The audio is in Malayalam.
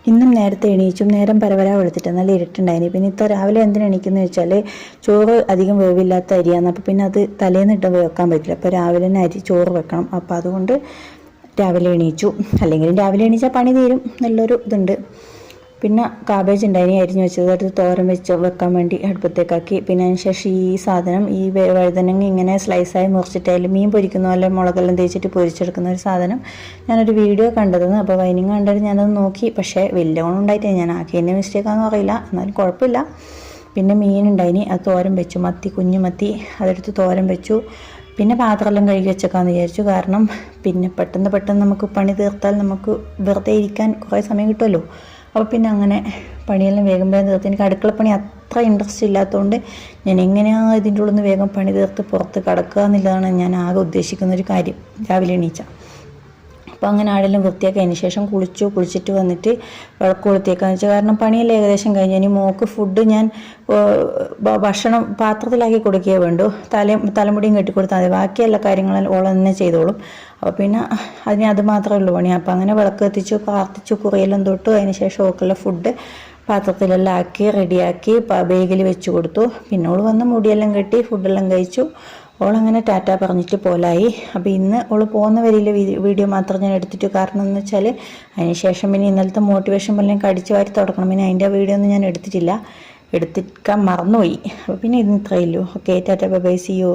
ഇന്നും നേരത്തെ എണീച്ചും നേരം പരവരാ വെളുത്തിട്ട് നല്ല ഇരുട്ടുണ്ടായിന്. പിന്നെ ഇത്ര രാവിലെ എന്തിനു എണീക്കുന്നത് വെച്ചാൽ ചോറ് അധികം വേവില്ലാത്ത അരിയാണ്. അപ്പോൾ പിന്നെ അത് തലേന്നിട്ട് വെക്കാൻ പറ്റില്ല. അപ്പോൾ രാവിലെ തന്നെ ചോറ് വെക്കണം. അപ്പോൾ അതുകൊണ്ട് രാവിലെ എണീച്ചു. അല്ലെങ്കിലും രാവിലെ എണീച്ചാൽ പണി തീരും, നല്ലൊരു ഇതുണ്ട്. പിന്നെ കാബേജ് ഉണ്ടായിനി, അരിഞ്ഞു വെച്ചത് അടുത്ത് തോരൻ വെക്കാൻ വേണ്ടി അടുപ്പത്തേക്കാക്കി. പിന്നെ അതിന് ശേഷം ഈ സാധനം, ഈ വഴുതനങ്ങ ഇങ്ങനെ സ്ലൈസായി മുറിച്ചിട്ട് അതിൽ മീൻ പൊരിക്കുന്ന പോലെ മുളകെല്ലാം തേച്ചിട്ട് പൊരിച്ചെടുക്കുന്ന ഒരു സാധനം ഞാനൊരു വീഡിയോ കണ്ടതെന്ന്. അപ്പോൾ വൈനിങ് കണ്ടിട്ട് ഞാനത് നോക്കി. പക്ഷേ വലിയ ഓണം ഉണ്ടായിട്ടേ ഞാൻ ആക്കിയതിൻ്റെ മിസ്റ്റേക്കാണെന്ന് അറിയില്ല, എന്നാലും കുഴപ്പമില്ല. പിന്നെ മീൻ ഉണ്ടായിനി, അത് തോരൻ വെച്ചു. മത്തി, കുഞ്ഞു മത്തി, അതെടുത്ത് തോരൻ വെച്ചു. പിന്നെ പാത്രമെല്ലാം കഴുകി വെച്ചേക്കാന്ന് വിചാരിച്ചു. കാരണം പിന്നെ പെട്ടെന്ന് നമുക്ക് പണി തീർത്താൽ നമുക്ക് വെറുതെ ഇരിക്കാൻ കുറേ സമയം കിട്ടുമല്ലോ. അപ്പോൾ പിന്നെ അങ്ങനെ പണിയെല്ലാം വേഗം തീർത്ത്. എനിക്ക് അടുക്കളപ്പണി അത്ര ഇൻട്രസ്റ്റ് ഇല്ലാത്തതുകൊണ്ട് ഞാൻ എങ്ങനെയാണ് ഇതിൻ്റെ ഉള്ളിൽ നിന്ന് വേഗം പണി തീർത്ത് പുറത്ത് കിടക്കുക എന്നുള്ളതാണ് ഞാൻ ആകെ ഉദ്ദേശിക്കുന്നൊരു കാര്യം രാവിലെ എണീച്ച. അപ്പോൾ അങ്ങനെ ആടെല്ലാം വൃത്തിയാക്കിയതിന് ശേഷം കുളിച്ചിട്ട് വന്നിട്ട് വിളക്ക് കൊളുത്തിയേക്കാന്ന് വെച്ചാൽ, കാരണം പണിയെല്ലാം ഏകദേശം കഴിഞ്ഞു. ഇനി മോക്ക് ഫുഡ് ഞാൻ ഭക്ഷണം പാത്രത്തിലാക്കി കൊടുക്കുകയേ വേണ്ടു. തലമുടിയും കെട്ടിക്കൊടുത്താൽ മതി, ബാക്കി എല്ലാ കാര്യങ്ങളും ഓൾ തന്നെ ചെയ്തോളും. അപ്പോൾ പിന്നെ അത് മാത്രമേ ഉള്ളൂ പണി. അപ്പോൾ അങ്ങനെ വിളക്ക് കത്തിച്ചു, പ്രാർത്ഥിച്ചു, കുറിയെല്ലാം തൊട്ടു. അതിന് ശേഷം ഓക്കുള്ള ഫുഡ് പാത്രത്തിലെല്ലാം ആക്കി റെഡിയാക്കി ബേഗിൽ വെച്ച് കൊടുത്തു. പിന്നെ ഓൾ വന്ന് മുടിയെല്ലാം കെട്ടി ഫുഡെല്ലാം കഴിച്ചു. ഓളങ്ങനെ ടാറ്റ പറഞ്ഞിട്ട് പോലായി. അപ്പോൾ ഇന്ന് ഓൾ പോകുന്ന വരിയിലെ വീഡിയോ മാത്രം ഞാൻ എടുത്തിട്ട്, കാരണം എന്ന് വെച്ചാൽ അതിന് ശേഷം പിന്നെ ഇന്നലത്തെ മോട്ടിവേഷൻ പോലെ കടിച്ചു വാരി തുടക്കണം. പിന്നെ അതിൻ്റെ വീഡിയോ ഒന്നും ഞാൻ എടുത്തിട്ടില്ല, എടുത്തിക്കാൻ മറന്നുപോയി. അപ്പോൾ പിന്നെ ഇന്ന് ഇത്രയേ ഉള്ളൂ. Okay, tata, bye, see U.